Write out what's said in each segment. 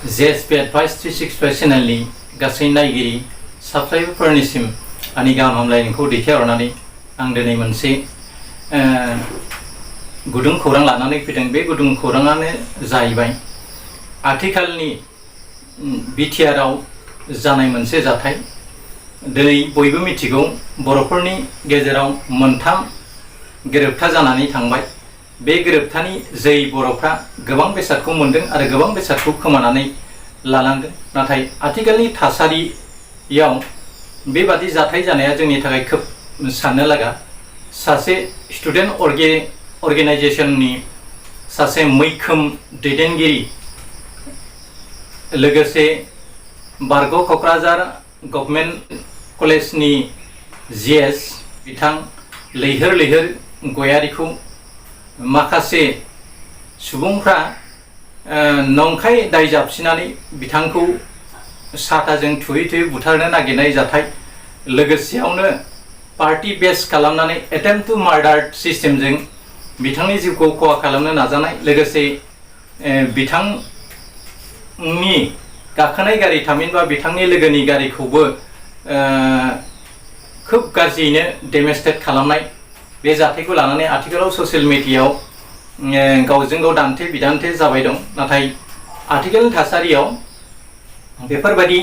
JSP Advice 365 चेनेलनि गासै नायगिरि साबस्क्राइबारफोरनिसिम आंनि गाहाम हामलायनायखौ दैथायहरनानै आं दिनै मोनसे गुदुं खौरां लानानै फैदों। बे गुदुं खौराङानो जाहैबाय आथिखालनि बिटिआरआव जानाय मोनसे जाथाय। दिनै बयबो मिथिगौ बर'फोरनि गेजेराव मोनथाम गिरफ्तार जानानै थांबाय। बे गिरफ्तारनि जै बर'फ्रा गोबां बेसादखौ मोनदों आरो गोबां बेसादखौ खोमानानै लानांदों। नाथाय आथिखालनि थासारियाव बेबादि जाथाय जानाया जोंनि थाखाय खोब साननो लागा। सासे स्टुडेन्ट अर्गेनाइजेशननि सासे मैखोम दैदेनगिरि, लोगोसे बारग' क'क्राझार गभर्नमेन्ट कलेजनि जिएस बिथां लैहोर गयारीखौ माखासे सुबुंफ्रा नंखाय दाय जाबसिनानै बिथांखौ साथाजों थुयै बुथारनो नागिरनाय जाथाय, लोगोसेयावनो पार्टी बेस खालामनानै एटेम्प्ट टु मार्डार सिस्टेमजों बिथांनि जिउखौ खहा खालामनो नाजानाय, लोगोसे बिथांनि गाखोनाय गारि थामहिनबा बिथांनि लोगोनि गारिखौबो खोब गाज्रियैनो डेमेस्टेड खालामनाय, बे जाथायखौ लानानै आथिखालाव ससियेल मिडियायाव गावजों गाव दान्थे बिदान्थे जाबाय दं। नाथाय आथिखालनि थासारियाव बेफोरबायदि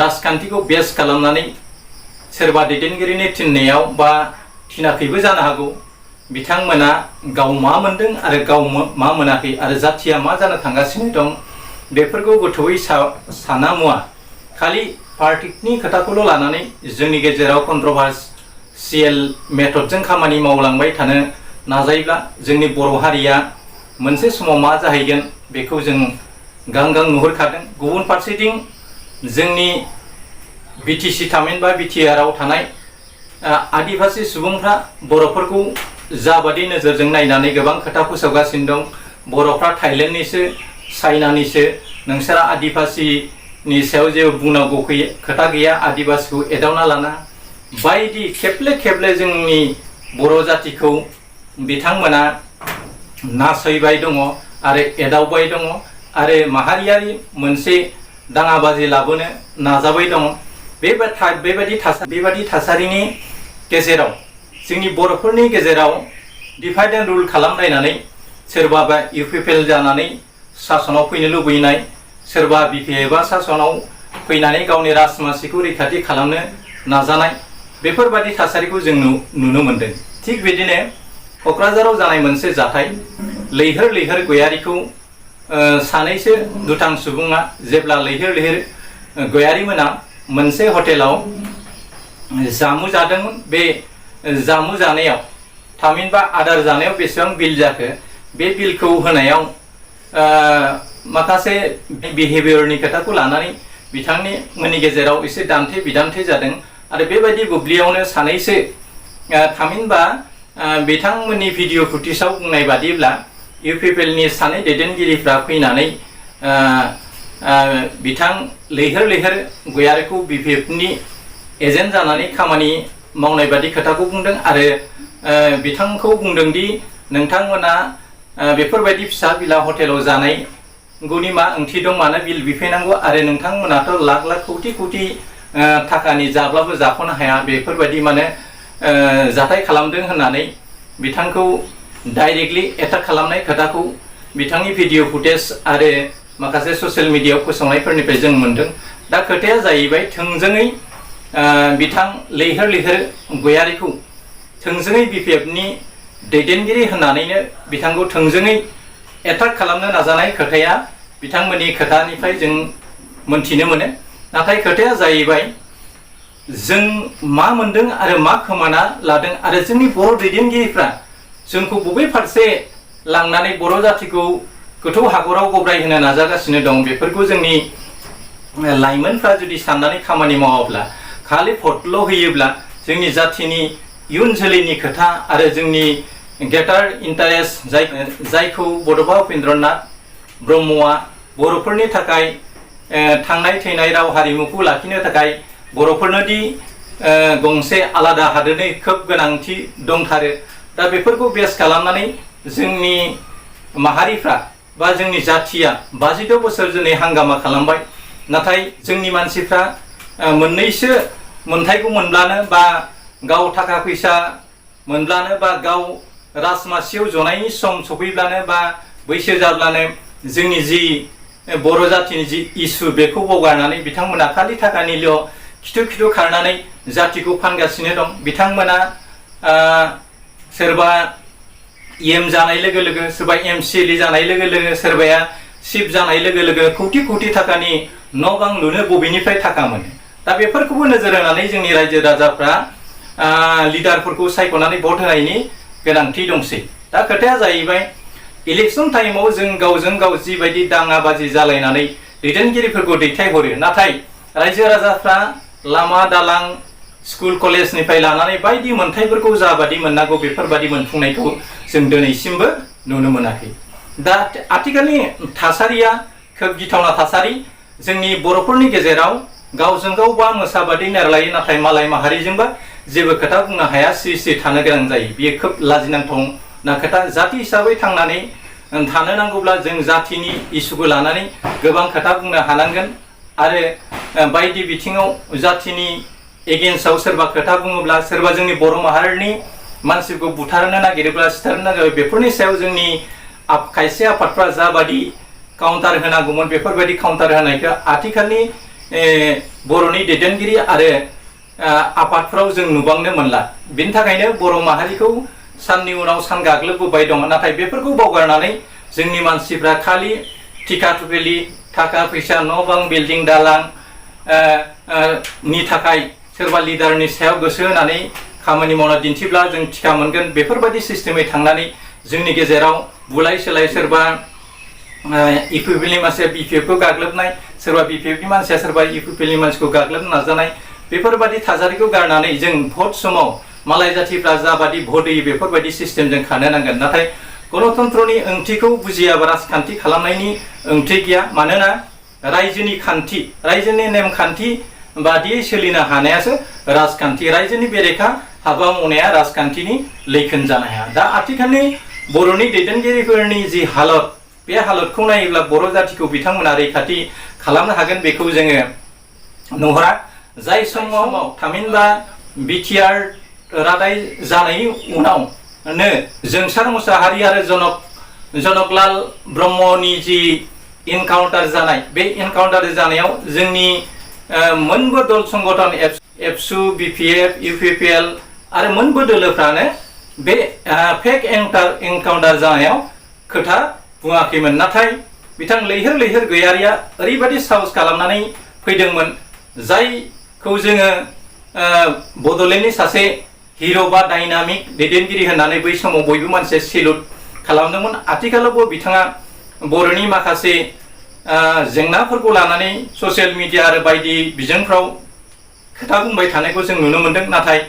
राजखान्थिखौ बेस खालामनानै सोरबा दैदेनगिरिनि थिननायाव बा थिनाखैबो जानो हागौ बिथांमोना गाव मा मोनदों आरो गाव मा मोनाखै आरो जाथिया मा जानो थांगासिनो दं बेफोरखौ गोथौयै साना मुवा खालि पार्टिनि खोथाखौल' लानानै जोंनि गेजेराव कन्ट्रभार्सियेल मेथडजों खामानि मावलांबाय थानो नाजायोब्ला जोंनि बर' हारिया मोनसे समाव मा जाहैगोन बेखौ जों गां नुहुरखादों। गुबुन फारसेथिं जोंनि बिटिसि थामहिनबा बिटिआरआव थानाय आदिबासि सुबुंफ्रा बर'फोरखौ जाबादि नोजोरजों नायनानै गोबां खोथा फोसावगासिनो दं। बर'फ्रा थाइलेण्डनिसो चाइनानिसो, नोंसोरा आदिबासिनि सायाव जेबो बुंनांगौ खोथा गैया, आदिबासिखौ एदावना लाना बायदि खेबले जोंनि बर' जातिखौ बिथांमोना नासयबाय दङ आरो एदावबाय दङ आरो माहारियारि मोनसे दाङाबाजि लाबोनो नाजाबाय दङ। बेबायदि थासारिनि गेजेराव जोंनि बर'फोरनि गेजेराव डिभाइड एन्ड रुल खालामलायनानै सोरबाबा इउपिपिएल जानानै सासनाव फैनो लुबैनाय, सोरबा बिपिएफआ सासनाव फैनानै गावनि राजमासिखौ रैखाथि खालामनो नाजानाय, बेफोरबादि थासारिखौ जों नुनो मोनदों। थिग बिदिनो क'क्राझाराव जानाय मोनसे जाथाय, लैहोर गयारीखौ सानैसो दुथां सुबुङा जेब्ला लैहोर गयारीमोना मोनसे हटेलाव जामु जादोंमोन। बे जामु जानायाव थामहिनबा आदार जानायाव बेसेबां बिल जाखो, बे बिलखौ होनायाव माखासे बिहेभियरनि खोथाखौ लानानै बिथांनि मोननि गेजेराव एसे दान्थे बिदान्थे जादों आरो बेबायदि बुब्लियावनो सानैसो थामहिनबा बिथांमोननि भिडिअ फुटेजाव बुंनाय बादिब्ला इउपिपिएलनि सानै दैदेनगिरिफ्रा फैनानै बिथां लैहोर गयारीखौ बिपिएफनि एजेन्ट जानानै खामानि मावनाय बादि खोथाखौ बुंदों आरो बिथांखौ बुंदोंदि नोंथांमोना बेफोरबायदि फिसा बिला हटेलाव जानायनि मा ओंथि दं, मानो बिल बिफैनांगौ आरो नोंथांमोनाथ' लाख कौटि थाखानि जाब्लाबो जाख'नो हाया, बेफोरबायदि माने जाथाय खालामदों होननानै बिथांखौ डाइरेक्टलि एटाक खालामनाय खोथाखौ बिथांनि भिडिअ फुटेज आरो माखासे ससियेल मिडियायाव फोसावनायफोरनिफ्राय जों मोनदों। दा खोथाया जाहैबाय थोंजोङै बिथां लैहोर गयारीखौ थोंजोङै बिपिएफनि दैदेनगिरि होननानैनो बिथांखौ थोंजोङै एटाक खालामनो नाजानाय खोथाया बिथांमोननि खोथानिफ्राय जों मोनथिनो मोनो। नाथाय खोथाया जाहैबाय जों मा मोनदों आरो मा खोमाना लादों आरो जोंनि बर' दैदेनगिरिफ्रा जोंखौ बबे फारसे लांनानै बर' जातिखौ गोथौ हाखराव गब्रायहोनो नाजागासिनो दं, बेफोरखौ जोंनि लाइमोनफ्रा जुदि साननानै खामानि मावाब्ला, खालि भटल' होयोब्ला जोंनि जातिनि इयुन जोलैनि खोथा आरो जोंनि ग्रेटार इन्टारेस्ट जायखौ बड'फा उपेन्द्रनाथ ब्रह्मआ बर'फोरनि थाखाय थांनाय थैनाय राव हारिमुखौ लाखिनो थाखाय बर'फोरनोदि गंसे आलादा हादोरनि खोब गोनांथि दंथारो। दा बेफोरखौ बेस खालामनानै जोंनि माहारिफ्रा बा जोंनि जाथिया 52 बोसोर दिनै हांगामा खालामबाय नाथाय जोंनि मानसिफ्रा मोननैसो मोनथायखौ मोनब्लानो बा गाव थाखा फैसा मोनब्लानो बा गाव राजमासियाव जनायनि सम सफैब्लानो बा बैसो जाब्लानो जोंनि जि बर' जातिनि जि इसु बेखौ बावगारनानै बिथांमोना खालि थाखानिल' खिथु खिथु खारनानै जातिखौ फानगासिनो दं। बिथांमोना सोरबा एम जानाय लोगो लोगो सोरबा एमसिएलए जानाय लोगो लोगो सोरबाया चिफ जानाय लोगो लोगो कौटि कौटि थाखानि न' बां लुनो बबेनिफ्राय थाखा मोनो। दा बेफोरखौबो नोजोर होनानै जोंनि रायजो राजाफ्रा लिडारफोरखौ सायख'नानै भट होनायनि गोनांथि दंसै। दा खोथाया जाहैबाय इलेक्शन टाइमाव जों गावजों गाव जिबायदि दाङाबाजि जालायनानै दैदेनगिरिफोरखौ दैथायहरो नाथाय रायजो राजाफ्रा लामा दालां स्कुल कलेजनिफ्राय लानानै बायदि मोनथायफोरखौ जाबादि मोननांगौ बेफोरबादि मोनफुंनायखौ जों दिनैसिमबो नुनो मोनाखै। दा आथिखालनि थासारिया खोब गिथावना थासारि। जोंनि बर'फोरनि गेजेराव गावजों गाव बा मोसाबादि नेरलायो नाथाय मालाय माहारिजोंबा जेबो खोथा बुंनो हाया, सिरि सिरि थानो गोनां जायो। बेयो खोब लाजिनांथावना खोथा। जाति हिसाबै थांनानै थानो नांगौब्ला जों जातिनि इसुखौ लानानै गोबां खोथा बुंनो हानांगोन आरो बायदि बिथिङाव जातिनि एगेन्स्टआव सोरबा खोथा बुङोब्ला सोरबा जोंनि बर' माहारिनि मानसिखौ बुथारनो नागिरोब्ला सिथारनो नागिरो बेफोरनि सायाव जोंनि खायसे आफादफ्रा जाबादि काउन्टार होनांगौमोन बेफोरबायदि काउन्टार होनायखौ आथिखालनि बर'नि दैदेनगिरि आरो आफादफ्राव जों नुबांनो मोनला। बिनि थाखायनो बर' माहारिखौ साननि उनाव सान गाग्लोबबोबाय दङ। नाथाय बेफोरखौ बावगारनानै जोंनि मानसिफ्रा खालि टिका टुपेलि थाखा फैसा न' बां बिल्डिं दालां नि थाखाय सोरबा लिडारनि सायाव गोसो होनानै खामानि मावना दिन्थिब्ला जों टिका मोनगोन बेफोरबायदि सिस्टेमै थांनानै जोंनि गेजेराव बुलाय सोलाय सोरबा इउपिपिएलनि मानसिया बिपिएफखौ गाग्लोबनाय, सोरबा बिपिएफनि मानसिया सोरबा इउपिपिएलनि मानसिखौ गाग्लोबनो नाजानाय बेफोरबायदि थासारिखौ गारनानै जों भट समाव मालाय जातिफ्रा जाबादि भट होयो बेफोरबायदि सिस्टेमजों खानो नांगोन। नाथाय गणतन्त्रनि ओंथिखौ बुजियाबा राजखान्थि खालामनायनि ओंथि गैया। मानोना रायजोनि खान्थि, रायजोनि नेमखान्थि बादियै सोलिनो हानायासो राजखान्थि। रायजोनि बेरेखा हाबा मावनाया राजखान्थिनि लैखोन जानो हाया। दा आथिखालनि बर'नि दैदेनगिरिफोरनि जि हालत बे हालतखौ नायोब्ला बर' जातिखौ बिथांमोना रैखाथि खालामनो हागोन बेखौ जोङो नुहुरा। जाय समाव थामहिनबा बिटिआर रादाय जानायनि उनावनो जोंसार मुसाहारि आरो जनकलाल ब्रह्मनि जि इनकाउन्टार जानाय बे इनकाउन्टार जानायाव जोंनि मोनबो दल संगठन एबसु बिपिएफ इउपिपिएल आरो मोनबो दोलोफ्रानो बे फेक एनकाउन्टार जानायाव खोथा बुङाखैमोन। नाथाय बिथां लैहोर गयारिया ओरैबायदि साहस खालामनानै फैदोंमोन जायखौ जोङो बड'लेण्डनि सासे हिर' बा डाइनामिक दैदेनगिरि होननानै बै समाव बयबो मानसिया सेलुट खालामदोंमोन। आथिखालावबो बिथाङा बर'नि माखासे जेंनाफोरखौ लानानै ससियेल मिडिया आरो बायदि बिजोंफ्राव खोथा बुंबाय थानायखौ जों नुनो मोनदों। नाथाय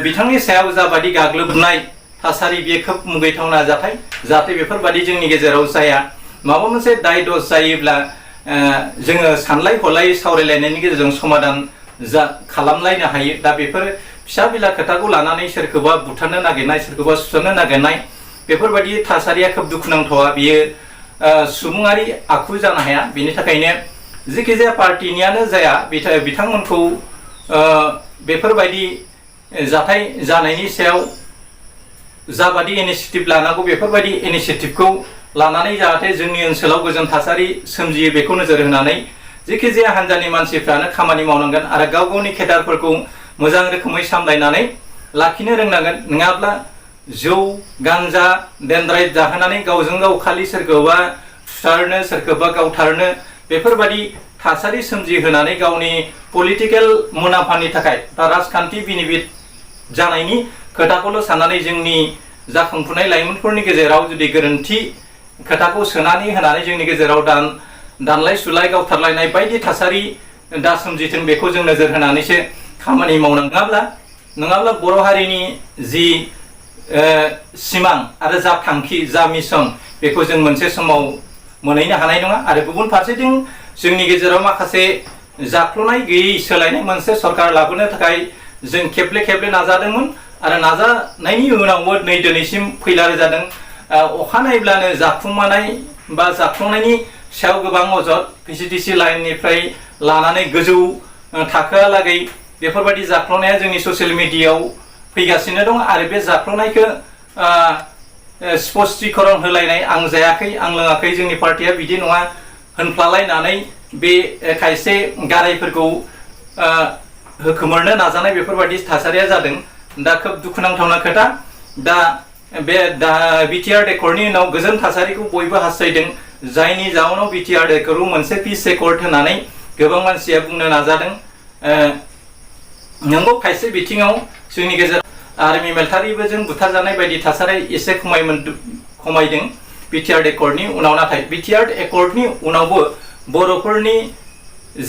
बिथांनि सायाव जाबादि गाग्लोबनाय थासारि बेयो खोब मुगैथावना जाथाय। जाहाथे बेफोरबादि जोंनि गेजेराव जाया। माबा मोनसे दाय दस जायोब्ला जोङो सानलाय हलाय सावरायलायनायनि गेजेरजों समाधान खालामलायनो हायो। दा बेफोर फिसा बिला खोथाखौ लानानै सोरखौबा बुथारनो नागिरनाय सोरखौबा सुथारनो नागिरनाय बेफोरबायदि थासारिया खोब दुखुनांथावा। बियो सुबुङारि आखु जानो हाया। बेनि थाखायनो जिखिजाया पार्टिनियानो जाया बिथांमोनखौ बेफोरबायदि जाथाय जानायनि सायाव जाबादि इनिसिएटिभ लानांगौ बेफोरबायदि इनिसिएटिभखौ लानानै जाहाथे जोंनि ओनसोलाव गोजोन थासारि सोमजियो बेखौ नोजोर होनानै जिखिजाया हान्जानि मानसिफ्रानो खामानि मावनांगोन आरो गाव गावनि केडारफोरखौ मोजां रोखोमै सामलायनानै लाखिनो रोंनांगोन। नङाब्ला जौ गान्जा देनद्राय जाहोनानै गावजों गाव खालि सोरखौबा सुथारनो सोरखौबा गावथारनो बेफोरबायदि थासारि सोमजिहोनानै गावनि पलिटिकेल मुलाम्फानि थाखाय बा राजखान्थि बेनिफिट जानायनि खोथाखौल' साननानै जोंनि जाखांफुनाय लाइमोनफोरनि गेजेराव जुदि गोरोन्थि खोथाखौ सोनानै होनानै जोंनि गेजेराव दानलाय सुलाय गावथारलायनाय बायदि थासारि दा सोमजिथों बेखौ जों नोजोर होनानैसो खामानि मावनाङाब्ला नङाब्ला बर' हारिनि जि सिमां आरो जा थांखि जा मिशन बेखौ जों मोनसे समाव मोनहैनो हानाय नङा। आरो गुबुन फारसेथिं जोंनि गेजेराव माखासे जाख्ल'नाय गैयै सोलायनाय मोनसे सरकार लाबोनो थाखाय जों खेबले नाजादोंमोन आरो नाजानायनि उनावबो नै दिनैसिम फैलार जादों। अखा नायब्लानो जाफुंमानाय बा जाख्लंनायनि सायाव गोबां अजद PCDC लाइननिफ्राय लानानै गोजौ थाखोआलागै बेफोरबायदि जाख्लंनाया जोंनि ससियेल मिडियायाव फैगासिनो दं आरो बे जाख्लंनायखौ स्पष्टीकरण होलायनाय आं जायाखै आं लोङाखै जोंनि पार्टिया बिदि नङा होनफ्लालायनानै बे खायसे गारायफोरखौ होखोमोरनो नाजानाय बेफोरबायदि थासारिया जादों दा खोब दुखुनांथावना खोथा दा बे बिटिआर एकर्डनि उनाव गोजोन थासारिखौ बयबो हास्थायदों जायनि जाउनाव बिटिआर एकर्डआव मोनसे पिस एकर्ड होनानै गोबां मानसिया बुंनो नाजादों नंगौ खायसे बिथिङाव जोंनि गेजेराव आर्मि मिलिटारिबोजों बुथारजानाय बायदि थासारि एसे खमायदों बिटिआर एकर्डनि उनाव नाथाय बिटिआर एकर्डनि उनावबो बर'फोरनि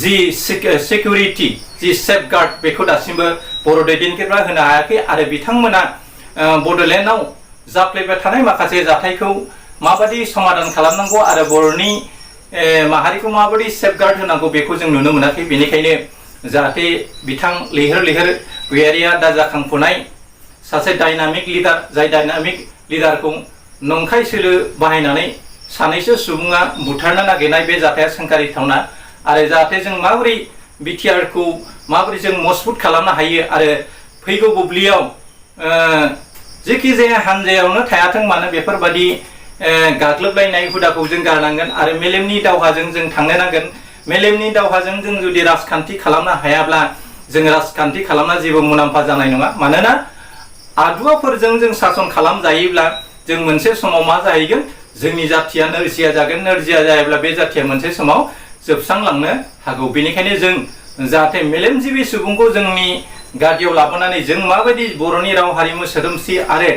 जि सिकिउरिटि जि सेफगार्ड बेखौ दासिमबो बर' दैदेनगिरिफ्रा होनो हायाखै आरो बिथांमोना बड'लेण्डआव जाफ्लेबाय थानाय माखासे जाथायखौ माबायदि समाधान खालामनांगौ आरो बर'नि माहारिखौ माबायदि सेफगार्ड होनांगौ बेखौ जों नुनो मोनाखै बेनिखायनो जाहाथे बिथां लैहोर गयारिया दा जाखांफुनाय सासे डायनामिक लिडार जाय डायनामिक लिडारखौ नंखाय सोलो बाहायनानै सानैसो सुबुङा बुथारनो नागिरनाय बे जाथाया सोंखारिथावना आरो जाहाथे जों माबोरै बिटिआरखौ माबोरै जों मजबुत खालामनो हायो आरो फैगौ बुब्लियाव जेखि जाया हानजायावनो थायाथों मानो बेफोरबायदि गाग्लोबलायनाय हुदाखौ जों गारनांगोन आरो मेलेमनि दावहाजों जों थांनो नांगोन मेलेमनि दावहाजों जों जुदि राजखान्थि खालामनो हायाब्ला जों राजखान्थि खालामना जेबो मुलाम्फा जानाय नङा मानोना आदुवाफोरजों जों सासन खालामजायोब्ला जों मोनसे समाव मा जाहैगोन जोंनि जाथिया नोरजिया जागोन नोरजिया जायोब्ला बे जाथिया मोनसे समाव जोबस्रांलांनो हागौ बेनिखायनो जों जाहाथे मेलेमजिबि सुबुंखौ जोंनि गादियाव लाबोनानै जों माबायदि बर'नि राव हारिमु सोदोमस्रि आरो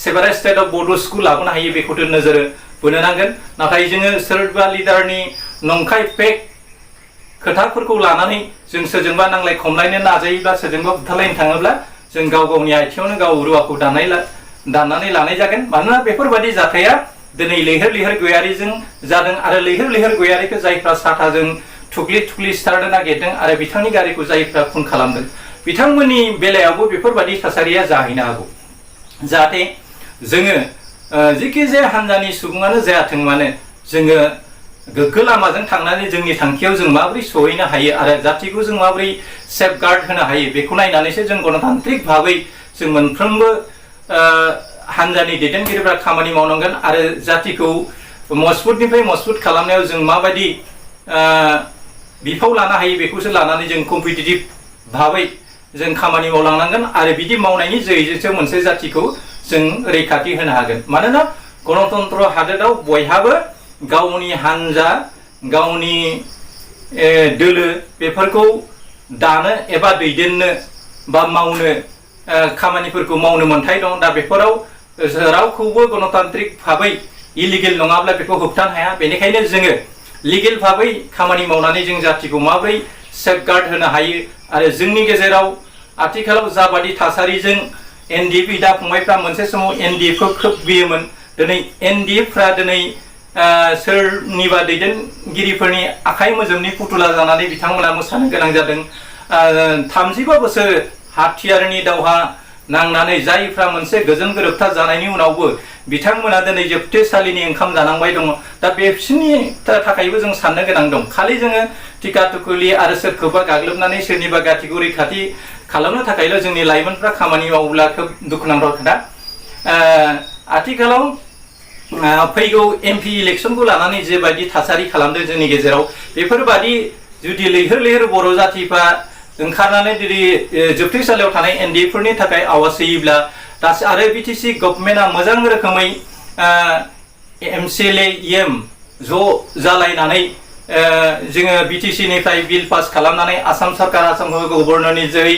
सेपारेट स्टेट अफ बड' स्कुल लाबोनो हायो बेखौथ' नोजोर बोनो नांगोन नाथाय जोङो सोरबा लिडारनि नंखाय फेक खोथाफोरखौ लानानै जों सोरजोंबा नांलाय खमलायनो नाजायोब्ला सोरजोंबा बुथारलायनो थाङोब्ला जों गाव गावनि आथिङावनो गाव रुवाखौ दाननानै लानाय जागोन मानोना बेफोरबायदि जाथाया दिनै लैहोर गयारिजों जादों आरो लैहोर गयारिखौ जायफ्रा साथाजों थुग्लि सिथारनो नागिरदों आरो बिथांनि गारिखौ जायफ्रा खुन खालामदों बिथांमोननि बेलायावबो बेफोरबायदि थासारिया जाहैनो हागौ जाहाथे जोङो जेखि जाया हान्जानि सुबुङानो जायाथों मानो जोङो गोग्गो लामाजों थांनानै जोंनि थांखियाव जों माबोरै सहैनो हायो आरो जातिखौ जों माबोरै सेफगार्ड होनो हायो बेखौ नायनानैसो जों गणतान्त्रिक भाबै जों मोनफ्रोमबो हान्जानि दैदेनगिरिफ्रा खामानि मावनांगोन आरो जातिखौ मजबुतनिफ्राय मजबुत खालामनायाव जों माबायदि बिफाव लानो हायो बेखौसो लानानै जों कम्पिटिटिभ भाबै जों खामानि मावलांनांगोन आरो बिदि मावनायनि जोहैजोंसो मोनसे जातिखौ जों रैखाथि होनो हागोन मानोना गणतन्त्र हादोराव बयहाबो गावनि हान्जा गावनि दोलो बेफोरखौ दानो एबा दैदेननो बा मावनो खामानिफोरखौ मावनो मोन्थाय दं दा बेफोराव रावखौबो गणतान्त्रिक भाबै इलिगेल नङाब्ला बेखौ होबथानो हाया बेनिखायनो जोङो लिगेल भाबै खामानि मावनानै जों जातिखौ माबोरै सेफगार्ड होनो हायो आरो जोंनि गेजेराव आथिखालाव जाबादि थासारिजों एनडिएफ बिदा फंबायफ्रा मोनसे समाव एनडिएफखौ खोब गियोमोन दिनै एनडिएफफ्रा दिनै सोरनिबा दैदेनगिरिफोरनि आखाइ मोजोमनि फुथुला जानानै बिथांमोना मोसानो गोनां जादों 35 बोसोर हाथियारनि दावहा नांनानै जायफ्रा मोनसे गोजोन गोरोबथा जानायनि उनावबो बिथांमोना दिनै जोबथेसालिनि ओंखाम जानांबाय दङ दा बेफोरनि थाखायबो जों साननो गोनां दं खालि जोङो टिका टुकुलि आरो सोरखौबा गाग्लोबनानै सोरनिबा गाथिखौ रैखाथि खालामनो थाखायल' जोंनि लाइमोनफ्रा खामानि मावोब्ला खोब दुखुनांथाव खोथा आथिखालाव फैगौ एमपि इलेक्सनखौ लानानै जेबायदि थासारि खालामदों जोंनि गेजेराव बेफोरबादि जुदि लैहोर बर' जातिफ्रा ओंखारनानै जुदि जोबथेसालियाव थानाय एनडिएफोरनि थाखाय आवाज होयोब्ला आरो बिटिसि गभर्नमेन्टआ मोजां रोखोमै एमसिएलए एम ज' जालायनानै जोङो बिटिसिनिफ्राय बिल पास खालामनानै आसाम सरकार आसाम गभर्नरनि जोहै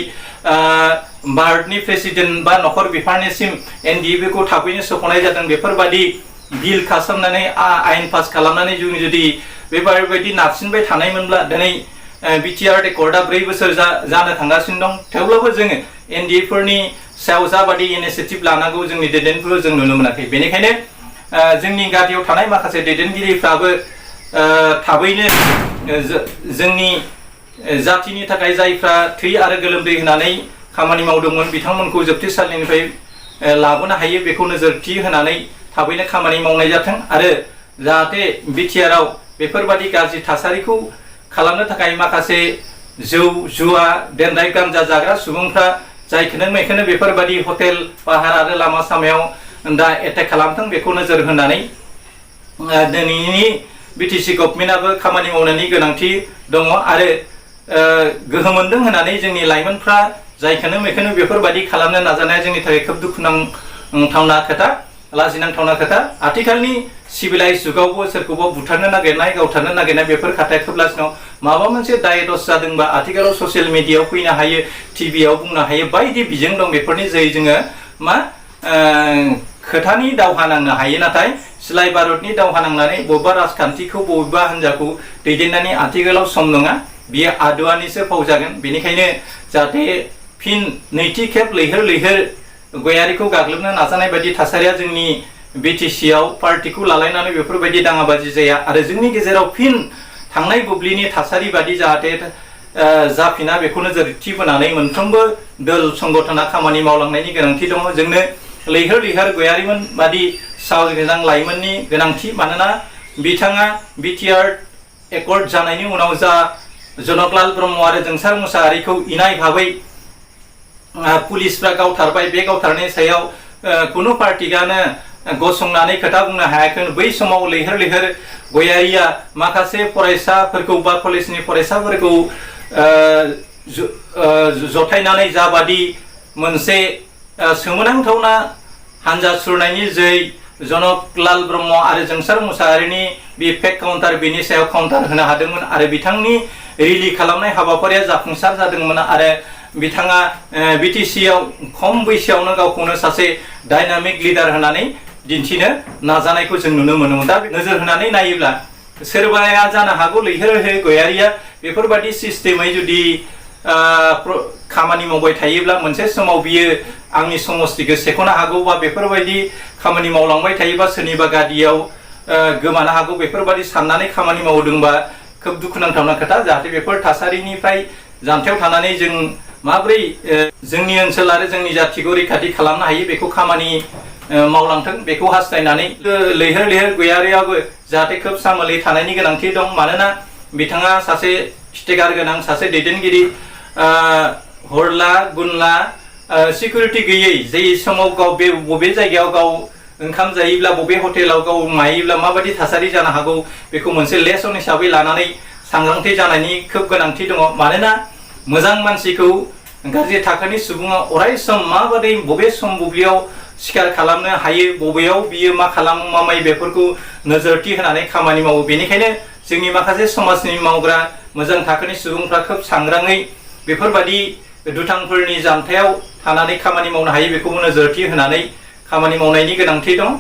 भारतनि प्रेसिडेन्ट बा नखर बिफाननिसिम एनडिएफखौ थाबैनो सोख'नाय जादों बेफोरबादि बिल खालामनानै आयेन पास खालामनानै जों जुदि बेबायदि नारसिनबाय थानायमोनब्ला दिनै बिटिआर एकर्डआ 4 बोसोर जानो थांगासिनो दं थेवब्लाबो जोङो एनडिएफोरनि सायाव जाबादि इनिशिएटिभ लानांगौ जोंनि दैदेनगिरिफोरखौ जों नुनो मोनाखै बेनिखायनो जोंनि गादियाव थानाय माखासे दैदेनगिरिफ्राबो थाबैनो जोंनि जातिनि थाखाय जायफ्रा थै आरो गोलोमदै होनानै खामानि मावदोंमोन बिथांमोनखौ जोबथेसालिनिफ्राय लाबोनो हायो बेखौ नोजोरथि होनानै थाबैनो खामानि मावनाय जाथों आरो जाहाथे बिटिआरआव बेफोरबादि गाज्रि थासारिखौ खालामनो थाखाय माखासे जौ जुवा देनदाय गानजा जाग्रा सुबुंफ्रा जायखौनो मैखौनो बेफोरबादि हटेल पाहार आरो लामा सामायाव दा एटेक खालामथों बेखौ नोजोर होनानै दिनैनि बिटिसि गभर्नमेन्टआबो खामानि मावनायनि गोनांथि दङ आरो गोहो मोनदों होननानै जोंनि लाइमोनफ्रा जायखौनो मैखौनो बेफोरबादि खालामनो नाजानाया जोंनि थाखाय खोब दुखुनांथावना खोथा लाजिनांथावना खोथा आथिखालनि सिभिलाइज जुगावबो सोरखौबा बुथारनो नागिरनाय गावथारनो नागिरनाय बेफोर खोथाया खोब लाजिनांगौ माबा मोनसे दाय दस जादोंबा आथिखालाव ससियेल मिडियायाव फैनो हायो टिभियाव बुंनो हायो बायदि बिजों दं बेफोरनि जोहै जोङो मा खोथानि दावहा नांनो हायो नाथाय सिलाय भारतनि दावहा नांनानै बबेबा राजखान्थिखौ बबेबा हान्जाखौ दैदेननायनि आथिखालाव सम नङा बियो आदुवानिसो फाव जागोन बेनिखायनो जाहाथे फिन नैथि खेब लैहोर गयारिखौ गाग्लोबनो नाजानाय बायदि थासारिया जोंनि बिटिसिआव पार्टिखौ लालायनानै बेफोरबायदि दाङाबाजि जाया आरो जोंनि गेजेराव फिन थांनाय बुब्लिनि थासारि बादि जाहाथे जाफिना बेखौ नोजोर बोनानै मोनफ्रोमबो दोल संगठना खामानि मावलांनायनि गोनांथि दङ जोंनो लैहोर गयारिमोन बादि साहस गोनां लाइमोननि गोनांथि मानोना बिथाङा बिटिआर एकर्ड जानायनि उनाव जा जनकलाल ब्रह्म आरो जोंसार मुसाहारिखौ इनाय भाबै पुलिसफ्रा गावथारबाय बे गावथारनायनि सायाव कुनु पार्टियानो गसंनानै खोथा बुंनो हायाखै बै समाव लैहोर गयारिआ माखासे फरायसाफोरखौ बा कलेजनि फरायसाफोरखौ जथायनानै जाबादि मोनसे सोमोनांथावना हान्जा सुरनायनि जोहै जनकलाल ब्रह्म आरो जोंसार मुसाहारिनि बे फेक काउन्टार बेनि सायाव काउन्टार होनो हादोंमोन आरो बिथांनि रिलि खालामनाय हाबाफारिया जाफुंसार जादोंमोन आरो बिथाङा बिटिसिआव खम बैसोआवनो गावखौनो सासे डायनामिक लिडार होनानै दिन्थिनो नाजानायखौ जों नुनो मोनोमोन दा नोजोर होनानै नायोब्ला सोरबाया जानो हागौ लैहोर गयारिआ बेफोरबादि सिस्टेमै जुदि खामानि मावबाय थायोब्ला मोनसे समाव बियो आंनि समस्तिखौ सेख'नो हागौ बा बेफोरबायदि खामानि मावलांबाय थायोबा सोरनिबा गादियाव गोमानो हागौ बेफोरबायदि साननानै खामानि मावदोंबा खोब दुखुनांथावना खोथा जाहाथे बेफोर थासारिनिफ्राय जानथायाव थानानै जों माबोरै जोंनि ओनसोल आरो जोंनि जाथिखौ रैखाथि खालामनो हायो बेखौ खामानि मावलांथों बेखौ हास्थायनानै लैहोर गयारिआबो जाहाथे खोब सामोलै थानायनि गोनांथि दं मानोना बिथाङा सासे स्टेगार गोनां सासे दैदेनगिरि हरला गुनला सिकिउरिटि गैयै जे समाव गाव बबे जायगायाव गाव ओंखाम जायोब्ला बबे हटेलाव गाव मायोब्ला माबायदि थासारि जानो हागौ बेखौ मोनसे लेसन हिसाबै लानानै सांग्रांथि जानायनि खोब गोनांथि दङ मानोना मोजां मानसिखौ गाज्रि थाखोनि सुबुङा अराय सम माबायदि बबे सम बुब्लियाव सिखार खालामनो हायो बबेयाव बियो मा खालामो मा मायो बेफोरखौ नोजोरथि होनानै खामानि मावो बेनिखायनो जोंनि माखासे समाजनि मावग्रा मोजां थाखोनि सुबुंफ्रा खोब सांग्राङै बेफोरबायदि दुथांफोरनि जानथायाव थानानै खामानि मावनो हायो बेखौबो नोजोरथि होनानै खामानि मावनायनि गोनांथि दं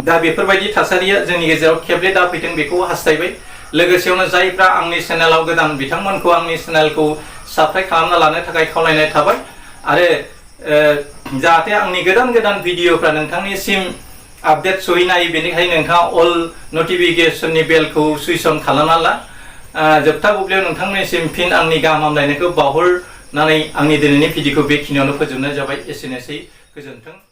दा बेफोरबायदि थासारिया जोंनि गेजेराव खेबले दाफैथों बेखौ हास्थायबाय लोगोसेयावनो जायफ्रा आंनि चेनेलाव गोदान बिथांमोनखौ आंनि चेनेलखौ साबस्क्राइब खालामना लानो थाखाय खावलायनाय थाबाय आरो जाहाथे आंनि गोदान भिडिअफ्रा नोंथांनिसिम आपडेट सहैनाय बेनिखायनो नोंथाङा अल नटिफिकेशननि बेलखौ सुइच अन खालामना ला जोबथा बुब्लियाव नोंथांनिसिम फिन आंनि गाहाम हामलायनायखौ बावहरनानै आंनि दिनैनि भिडिअखौ बेखिनियावनो फोजोबनाय जाबाय एसेनोसै गोजोन्थों।